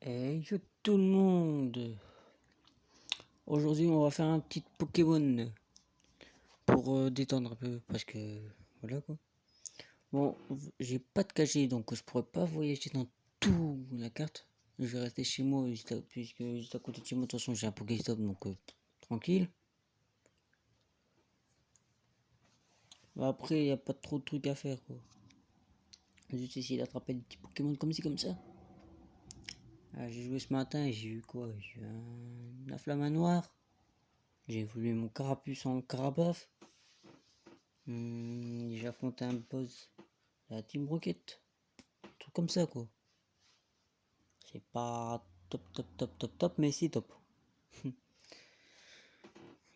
Hey yo tout le monde. Aujourd'hui on va faire un petit Pokémon pour détendre un peu parce que voilà quoi. Bon, j'ai pas de casier donc je pourrais pas voyager dans toute la carte. Je vais rester chez moi puisque juste à côté de chez moi de toute façon j'ai un Pokéstop donc tranquille. Après il y a pas trop de trucs à faire quoi. Juste essayer d'attraper des petits Pokémon comme ci comme ça. J'ai joué ce matin et j'ai eu quoi? J'ai eu un Afflamanoir. J'ai voulu mon Carapuce en Carabaf. J'ai affronté un boss de la Team Rocket. Un truc comme ça quoi. C'est pas top, mais c'est top.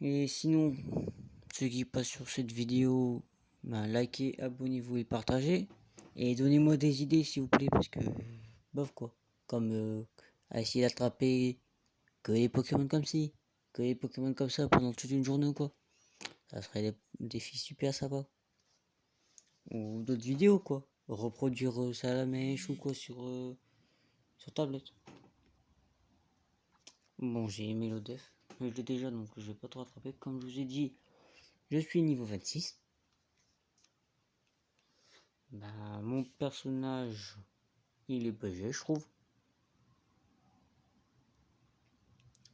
Et sinon, ceux qui passent sur cette vidéo, ben, likez, abonnez-vous et partagez. Et donnez-moi des idées s'il vous plaît, parce que bof quoi. Comme à essayer d'attraper que les Pokémon comme ci, que les Pokémon comme ça pendant toute une journée ou quoi. Ça serait des défis super sympas. Ou d'autres vidéos quoi. Reproduire ça à la mèche ou quoi sur tablette. Bon, j'ai aimé le def, mais je l'ai déjà donc je vais pas trop rattraper. Comme je vous ai dit, je suis niveau 26. Bah, mon personnage, il est BG, je trouve.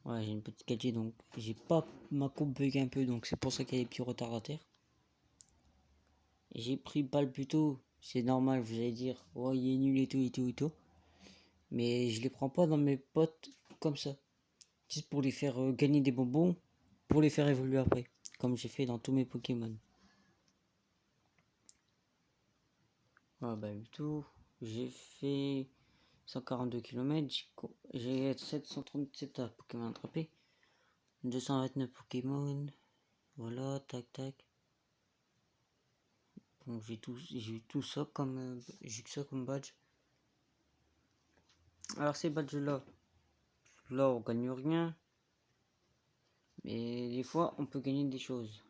Ouais, j'ai une petite qualité donc j'ai pas ma coupe bug un peu donc c'est pour ça qu'il y a des petits retardataires. J'ai pris Balbuto, c'est normal, vous allez dire, oh il est nul et tout et tout et tout. Mais je les prends pas dans mes potes comme ça. Juste pour les faire gagner des bonbons, pour les faire évoluer après. Comme j'ai fait dans tous mes Pokémon. Ouais, Balbuto, j'ai fait 142 km, j'ai 737 Pokémon attrapés, 229 Pokémon, voilà, tac tac. Bon, j'ai eu tout ça comme, j'ai que ça comme badge. Alors ces badges là on gagne rien, mais des fois on peut gagner des choses.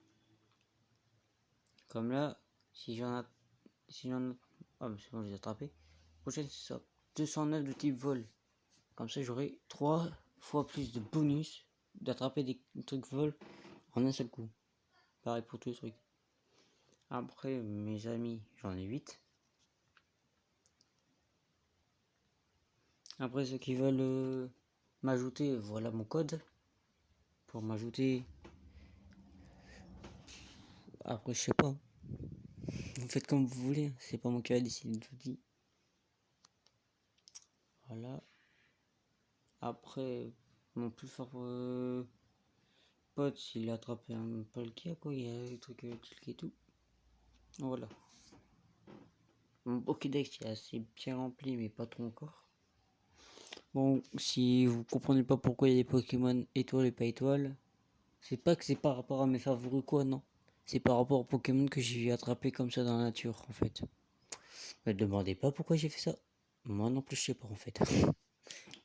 Comme là, si j'en ai, ah mais c'est bon, je les ai attrapés. Prochaine c'est ça, 209 de type vol. Comme ça j'aurai 3 fois plus de bonus d'attraper des trucs vol en un seul coup. Pareil pour tous les trucs. Après, mes amis, j'en ai 8. Après, ceux qui veulent m'ajouter, voilà mon code. Pour m'ajouter. Après, je sais pas. Vous faites comme vous voulez. C'est pas moi qui va décider de tout dire. Voilà. Après, mon plus fort pote, il a attrapé un Palkia, quoi. Il y a des trucs et tout. Voilà. Mon Pokédex est assez bien rempli, mais pas trop encore. Bon, si vous comprenez pas pourquoi il y a des Pokémon étoiles et pas étoiles, c'est pas que c'est par rapport à mes favoris quoi, non. C'est par rapport aux Pokémon que j'ai attrapé comme ça dans la nature, en fait. Me demandez pas pourquoi j'ai fait ça. Moi non plus, je sais pas, en fait.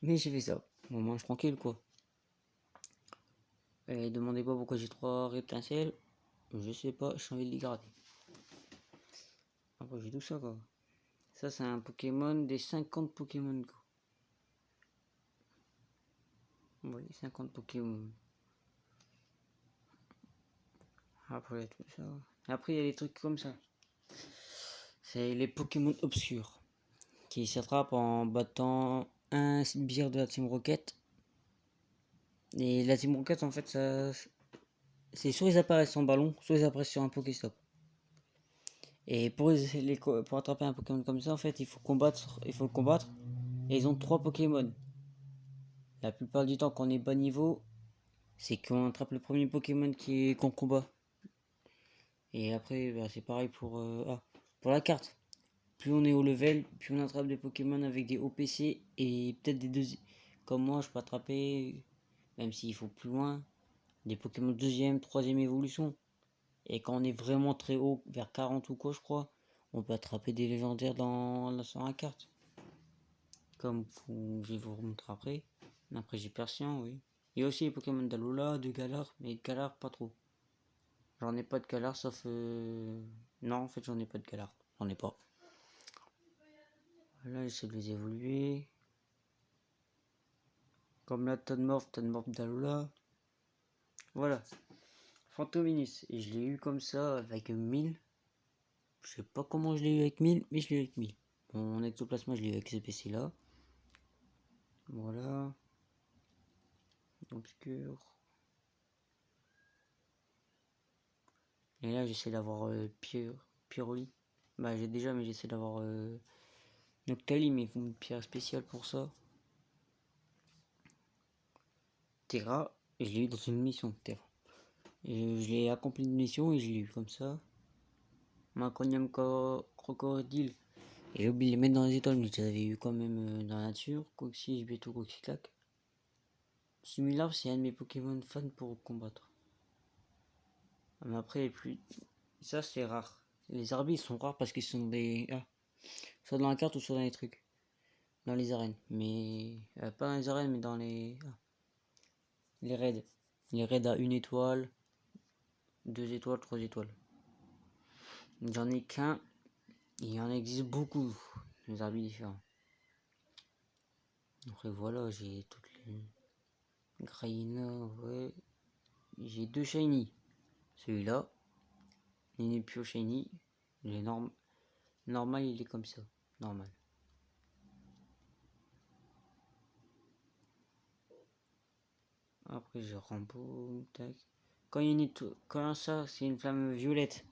Mais j'ai fait ça. Au moins, je suis tranquille, quoi. Et demandez pas pourquoi j'ai 3 reptincelles. Je sais pas, j'ai envie de les garder. Après, j'ai tout ça, quoi. Ça, c'est un Pokémon des 50 Pokémon, quoi. Oui, 50 Pokémon. Après, il y a tout ça. Après, il y a des trucs comme ça. C'est les Pokémon obscurs. Qui s'attrapent en battant un sbire de la Team Rocket. Et la Team Rocket, en fait, ça, c'est soit ils apparaissent en ballon, soit ils apparaissent sur un Pokéstop. Et pour attraper un Pokémon comme ça, en fait, il faut le combattre. Et ils ont 3 Pokémon. La plupart du temps, quand on est bas niveau, c'est qu'on attrape le premier Pokémon qu'on combat. Et après, bah, c'est pareil pour la carte. Plus on est au level, plus on attrape des Pokémon avec des OPC et peut-être des deux. Comme moi, je peux attraper, même s'il faut plus loin, des Pokémon deuxième, troisième évolution. Et quand on est vraiment très haut, vers 40 ou quoi, je crois, on peut attraper des légendaires sur la carte. Comme je vais vous remontrer après. Après, j'ai Persian, oui. Il y a aussi les Pokémon d'Alola, de Galar, mais de Galar, pas trop. J'en ai pas de Galar, sauf. Non, en fait, j'en ai pas de Galar. J'en ai pas. Là, j'essaie de les évoluer. Comme la Tonemorph d'Alola. Voilà. Fantominus. Et je l'ai eu comme ça avec 1000. Je sais pas comment je l'ai eu avec 1000, mais je l'ai eu avec 1000. Mon ectoplasma, je l'ai eu avec ce PC là. Voilà. Obscur. Et là, j'essaie d'avoir Pyroli. Bah, j'ai déjà, mais j'essaie d'avoir Noctali, mais il faut une pierre spéciale pour ça. Terra, et je l'ai eu dans une mission, Terra. Et je l'ai accompli une mission et je l'ai eu comme ça. Macronium crocodile. Et j'ai oublié de les mettre dans les étoiles, mais je les avais eu quand même dans la nature. Coxy, Gbeto, Coxyclac. Similar, c'est un de mes Pokémon fans pour combattre. Mais après, plus. Ça, c'est rare. Les Arbis sont rares parce qu'ils sont des. Ah. Soit dans la carte ou soit dans les trucs. Dans les arènes. Mais. Pas dans les arènes, mais dans les. Ah. Les raids. Les raids à 1 étoile, 2 étoiles, 3 étoiles. J'en ai qu'un. Il y en existe beaucoup. Des Arbis différents. Après, voilà, j'ai toutes les. Graina, ouais. J'ai 2 shiny. Celui-là. Ninepio shiny. Les normal, il est comme ça. Normal. Après, je Rambo. Tac. Quand il y a une quand ça, c'est une flamme violette,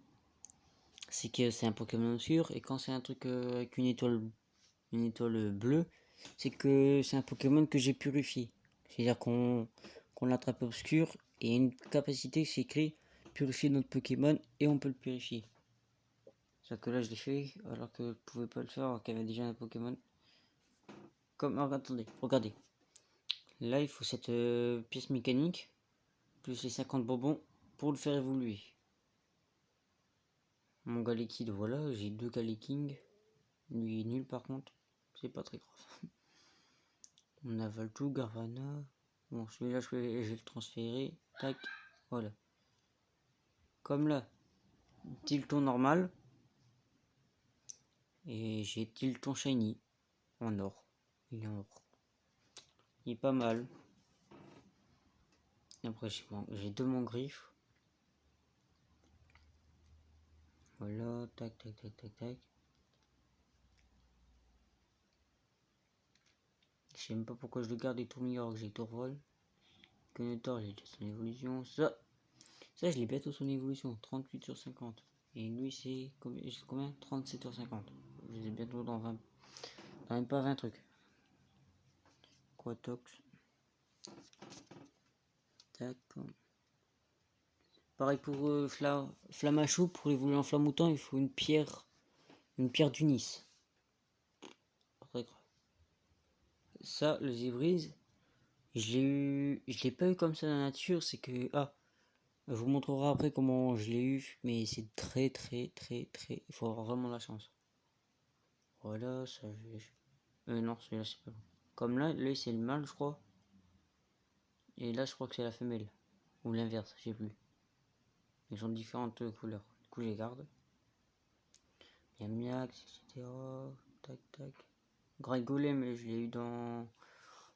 c'est que c'est un Pokémon obscur. Et quand c'est un truc avec une étoile bleue, c'est que c'est un Pokémon que j'ai purifié. C'est-à-dire qu'on l'attrape obscur et une capacité, c'est écrit purifier notre Pokémon et on peut le purifier. Sauf que là, je l'ai fait alors que je pouvais pas le faire alors qu'il y avait déjà un Pokémon. Comme, alors, attendez, regardez. Là, il faut cette pièce mécanique plus les 50 bonbons pour le faire évoluer. Mon Galekid, voilà, j'ai 2 Galeking. Lui est nul par contre, c'est pas très grave. On avale tout, Garvana. Bon, celui-là, je vais le transférer. Tac, voilà. Comme là, Tilton normal. Et j'ai Tilton shiny en or. Il est en or. Il est pas mal. Après, j'ai 2 Mangriff. Voilà, tac, tac, tac, tac, tac. Je sais même pas pourquoi je le garde et tout meilleur que j'ai Tourvol. Connator, j'ai déjà son évolution. Ça, je l'ai bientôt son évolution. 38 sur 50. Et lui, c'est combien 37 sur 50. Je les ai bientôt dans 20. Dans même pas 20 trucs. Quatox. Tac. Pareil pour Flamachou, pour évoluer en Flamoutant, il faut une pierre d'Unis. Très grave. Ça, le Zébrise, je l'ai pas eu comme ça dans la nature, c'est que, je vous montrerai après comment je l'ai eu, mais c'est très, il faut avoir vraiment la chance. Voilà, ça, non, celui-là, c'est pas bon. Comme là, c'est le mâle, je crois. Et là, je crois que c'est la femelle. Ou l'inverse, je sais plus. Ils ont différentes couleurs. Du coup, je les garde. Il y a Miax, etc. Tac, tac. Grégolem, je l'ai eu dans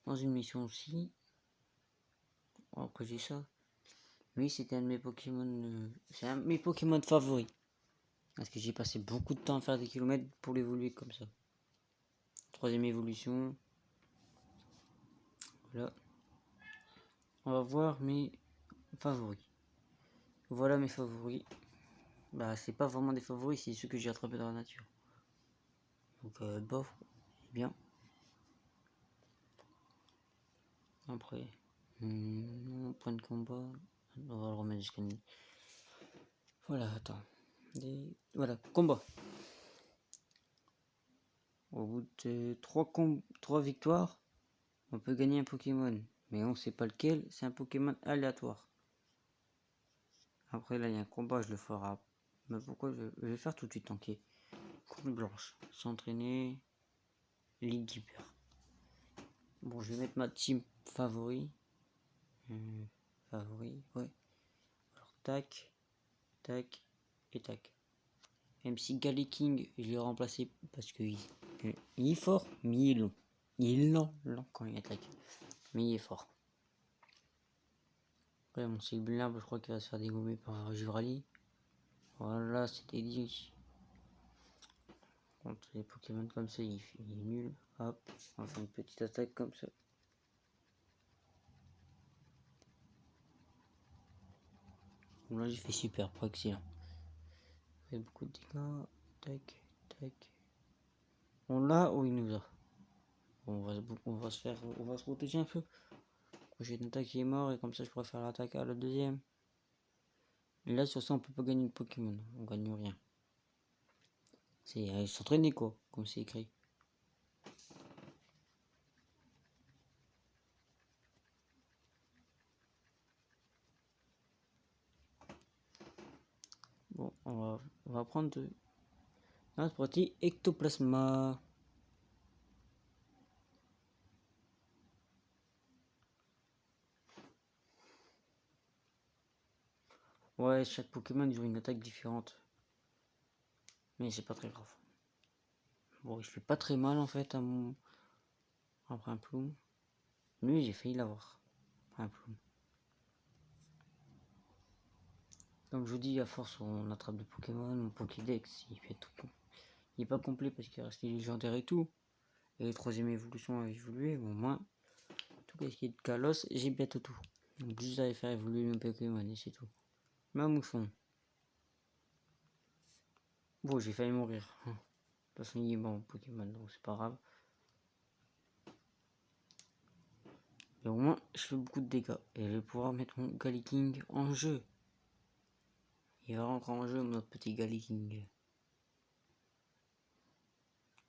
une mission aussi. Après, j'ai ça. Lui, c'était un de mes Pokémon. C'est un de mes Pokémon favoris. Parce que j'ai passé beaucoup de temps à faire des kilomètres pour l'évoluer comme ça. Troisième évolution. Voilà. On va voir mes favoris. Voilà mes favoris. Bah, c'est pas vraiment des favoris, c'est ceux que j'ai attrapés dans la nature. Donc, bof, bien. Après, point de combat. On va le remettre jusqu'à nuit. Voilà, attends. Voilà, combat. Au bout de 3 victoires, on peut gagner un Pokémon. Mais on sait pas lequel, c'est un Pokémon aléatoire. Après, là, il y a un combat, je le ferai. Mais pourquoi je vais faire tout de suite, ok. Coupe blanche. S'entraîner. Ligue hyper. Bon, je vais mettre ma team favori. Favori, ouais. Alors, tac, tac et tac. Même si Galeking, je l'ai remplacé parce que il est fort, mais il est long. Il est lent quand il attaque. Mais il est fort. Après, mon Sylbulin, je crois qu'il va se faire dégommer par Jurali. Voilà, c'était dit. Contre les Pokémon comme ça, il est nul. Hop, on va faire une petite attaque comme ça. Bon, là, j'ai fait super, pas excellent. Il fait beaucoup de dégâts. Tac, tac. On l'a ou il nous a. Bon, on va se protéger un peu. J'ai une attaque qui est mort et comme ça je pourrais faire l'attaque à la deuxième. Et là sur ça on peut pas gagner de Pokémon, on gagne rien. C'est s'entraîner quoi, comme c'est écrit. Bon, on va prendre de... Là c'est parti, Ectoplasma. Ouais, chaque Pokémon ils ont une attaque différente. Mais c'est pas très grave. Bon, il fait pas très mal en fait à mon... Après un plume. Lui j'ai failli l'avoir. Après un plume. Comme je vous dis, à force on attrape des Pokémon, mon Pokédex il fait tout. Il est pas complet parce qu'il reste les légendaires et tout. Et les troisième évolutions a évolué, au moins tout ce qui est de Kalos, j'ai bientôt tout. Donc juste à faire évoluer mon Pokémon et c'est tout. Ma mouchon. Bon, j'ai failli mourir. De toute façon, il est bon Pokémon, donc c'est pas grave. Et au moins, je fais beaucoup de dégâts. Et je vais pouvoir mettre mon Galiking en jeu. Il va rentrer en jeu, notre petit Galiking.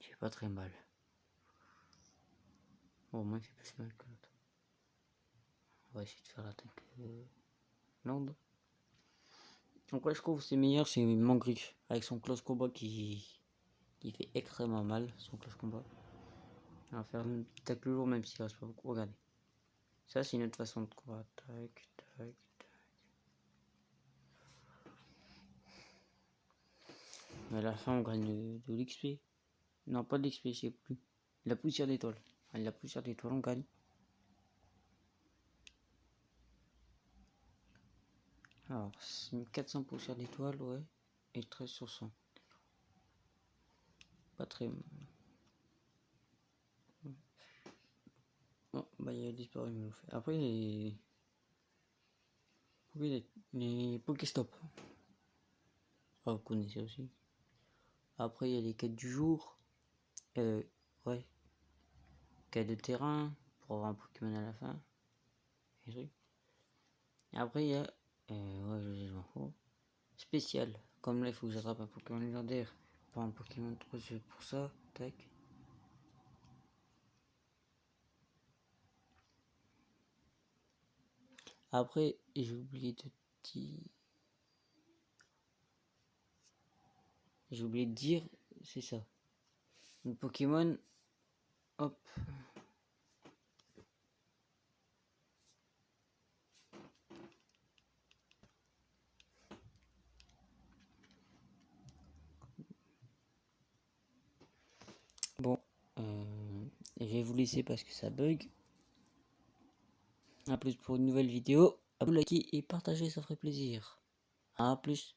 Il fait pas très mal. Bon, au moins, il fait plus mal que l'autre. On va essayer de faire l'attaque Land. Donc, ouais, je trouve que c'est meilleur, c'est Mangriffe. Avec son close combat qui fait extrêmement mal, son close combat. On va faire une petite attaque le jour, même s'il reste pas beaucoup. Regardez. Ça, c'est une autre façon de combattre. Tac, tac, tac. Mais à la fin, on gagne de l'XP. Non, pas de l'XP, je sais plus. La poussière d'étoile. La poussière d'étoile, on gagne. Alors, 400 poussières d'étoile, ouais. Et 13 sur 100. Pas très... Oh, bah il a disparu, il me fait. Après, les Pokéstop. Ah, vous connaissez aussi. Après, il y a les quêtes du jour. Ouais. Quête de terrain. Pour avoir un Pokémon à la fin. Et après, il y a... ouais, je m'en fous. Spécial. Comme là, il faut que j'attrape un Pokémon légendaire. Pour un Pokémon 3, je fais pour ça. Tac. Après, j'ai oublié de dire... J'ai oublié de dire, c'est ça. Une Pokémon, hop. Bon, je vais vous laisser parce que ça bug. A plus pour une nouvelle vidéo. À vous liker et partager, ça ferait plaisir. A plus.